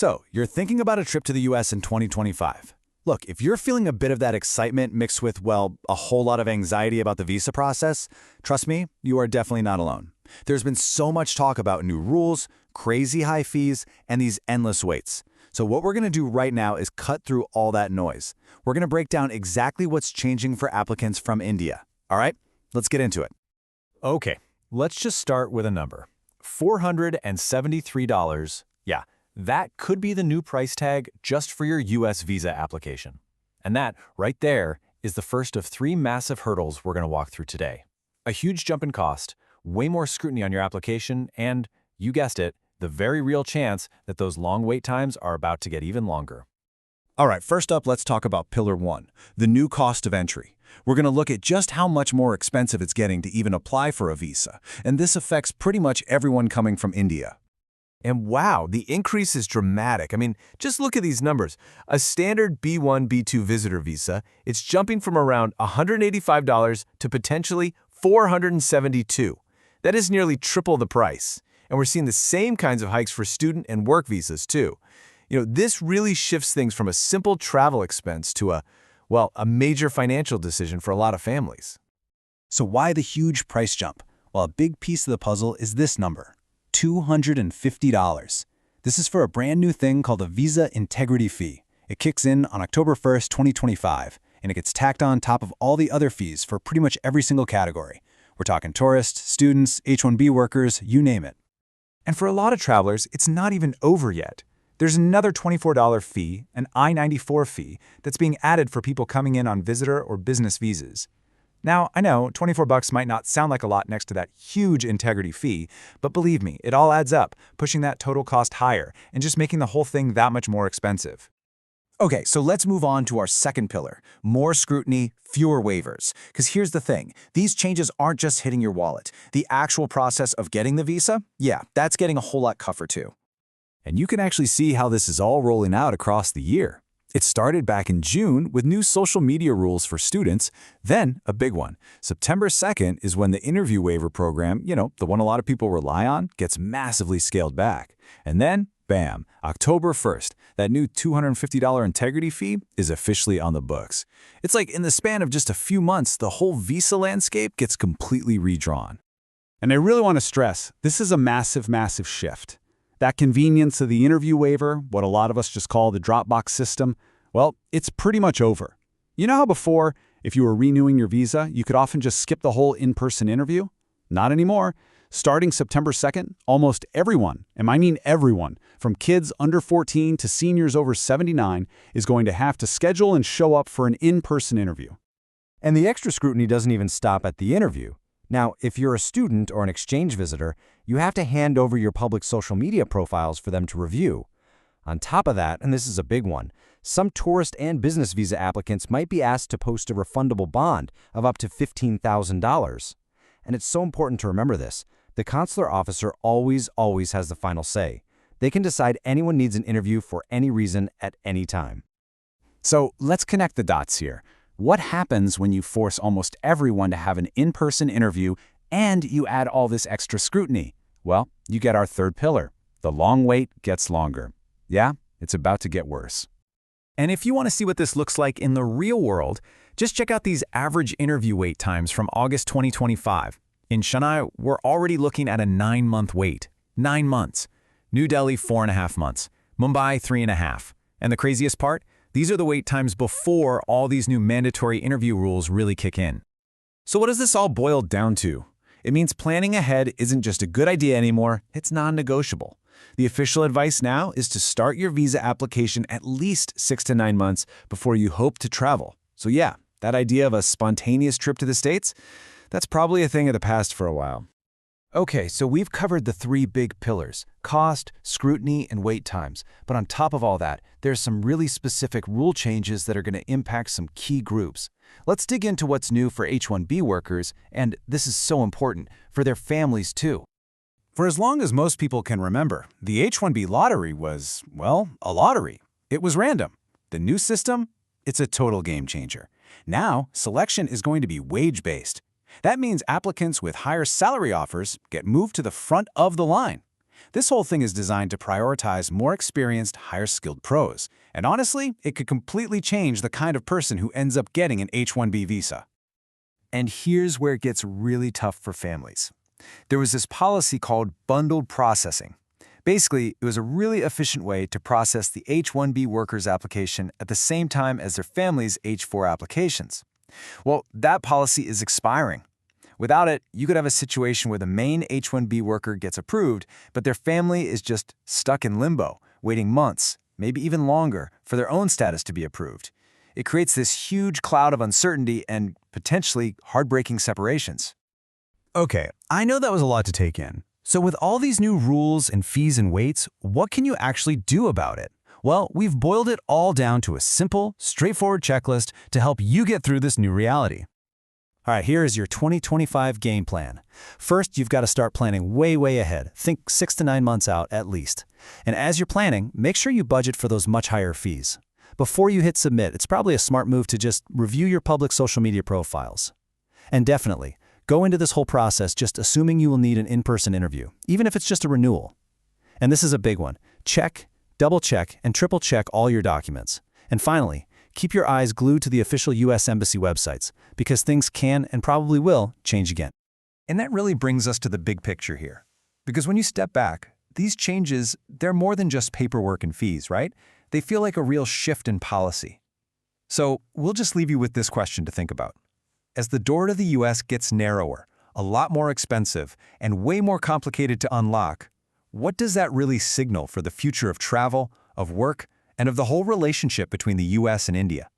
So, you're thinking about a trip to the US in 2025. Look, if you're feeling a bit of that excitement mixed with, well, a whole lot of anxiety about the visa process, trust me, you are definitely not alone. There's been so much talk about new rules, crazy high fees, and these endless waits. So what we're going to do right now is cut through all that noise. We're going to break down exactly what's changing for applicants from India. All right, let's get into it. Okay, let's just start with a number. $473. Yeah, that could be the new price tag just for your US visa application. And that, right there, is the first of 3 massive hurdles we're going to walk through today. A huge jump in cost, way more scrutiny on your application, and, you guessed it, the very real chance that those long wait times are about to get even longer. All right, first up, let's talk about Pillar 1, the new cost of entry. We're going to look at just how much more expensive it's getting to even apply for a visa, and this affects pretty much everyone coming from India. And wow, the increase is dramatic. I mean, just look at these numbers. A standard B1, B2 visitor visa, it's jumping from around $185 to potentially $472. That is nearly triple the price. And we're seeing the same kinds of hikes for student and work visas too. This really shifts things from a simple travel expense to a major financial decision for a lot of families. So why the huge price jump? Well, a big piece of the puzzle is this number. $250. This is for a brand new thing called a Visa Integrity Fee. It kicks in on October 1st, 2025, and it gets tacked on top of all the other fees for pretty much every single category. We're talking tourists, students, H1B workers, you name it. And for a lot of travelers, it's not even over yet. There's another $24 fee, an I-94 fee, that's being added for people coming in on visitor or business visas. Now, I know $24 might not sound like a lot next to that huge integrity fee, but believe me, it all adds up, pushing that total cost higher and just making the whole thing that much more expensive. Okay, so let's move on to our second pillar, more scrutiny, fewer waivers. Because here's the thing, these changes aren't just hitting your wallet. The actual process of getting the visa, yeah, that's getting a whole lot tougher too. And you can actually see how this is all rolling out across the year. It started back in June with new social media rules for students, then a big one. September 2nd is when the interview waiver program, the one a lot of people rely on, gets massively scaled back. And then, bam, October 1st, that new $250 integrity fee is officially on the books. It's like in the span of just a few months, the whole visa landscape gets completely redrawn. And I really want to stress, this is a massive, massive shift. That convenience of the interview waiver, what a lot of us just call the Dropbox system, well, it's pretty much over. You know how before, if you were renewing your visa, you could often just skip the whole in-person interview? Not anymore. Starting September 2nd, almost everyone, and I mean everyone, from kids under 14 to seniors over 79, is going to have to schedule and show up for an in-person interview. And the extra scrutiny doesn't even stop at the interview. Now, if you're a student or an exchange visitor, you have to hand over your public social media profiles for them to review. On top of that, and this is a big one, some tourist and business visa applicants might be asked to post a refundable bond of up to $15,000. And it's so important to remember this. The consular officer always has the final say. They can decide anyone needs an interview for any reason at any time. So let's connect the dots here. What happens when you force almost everyone to have an in-person interview and you add all this extra scrutiny? Well, you get our third pillar. The long wait gets longer. Yeah, it's about to get worse. And if you want to see what this looks like in the real world, just check out these average interview wait times from August 2025. In Chennai, we're already looking at a 9-month wait. 9 months. New Delhi, 4.5 months. Mumbai, 3.5. And the craziest part? These are the wait times before all these new mandatory interview rules really kick in. So what does this all boil down to? It means planning ahead isn't just a good idea anymore, it's non-negotiable. The official advice now is to start your visa application at least 6 to 9 months before you hope to travel. So yeah, that idea of a spontaneous trip to the States, that's probably a thing of the past for a while. Okay, so we've covered the 3 big pillars: cost, scrutiny, and wait times. But on top of all that, there's some really specific rule changes that are going to impact some key groups. Let's dig into what's new for H1B workers, and this is so important, for their families too. For as long as most people can remember, the H1B lottery was, well, a lottery. It was random. The new system? It's a total game changer. Now, selection is going to be wage-based. That means applicants with higher salary offers get moved to the front of the line. This whole thing is designed to prioritize more experienced, higher-skilled pros. And honestly, it could completely change the kind of person who ends up getting an H1B visa. And here's where it gets really tough for families. There was this policy called bundled processing. Basically, it was a really efficient way to process the H1B workers' application at the same time as their family's H4 applications. Well, that policy is expiring. Without it, you could have a situation where the main H1B worker gets approved, but their family is just stuck in limbo, waiting months, maybe even longer, for their own status to be approved. It creates this huge cloud of uncertainty and potentially heartbreaking separations. Okay, I know that was a lot to take in. So with all these new rules and fees and waits, what can you actually do about it? Well, we've boiled it all down to a simple, straightforward checklist to help you get through this new reality. All right, here is your 2025 game plan. First, you've got to start planning way ahead. Think 6 to 9 months out at least. And as you're planning, make sure you budget for those much higher fees. Before you hit submit, it's probably a smart move to just review your public social media profiles. And definitely, go into this whole process just assuming you will need an in-person interview, even if it's just a renewal. And this is a big one. Check, double-check, and triple-check all your documents. And finally, keep your eyes glued to the official U.S. Embassy websites, because things can and probably will change again. And that really brings us to the big picture here. Because when you step back, these changes, they're more than just paperwork and fees, right? They feel like a real shift in policy. So we'll just leave you with this question to think about. As the door to the U.S. gets narrower, a lot more expensive, and way more complicated to unlock, what does that really signal for the future of travel, of work, and of the whole relationship between the U.S. and India?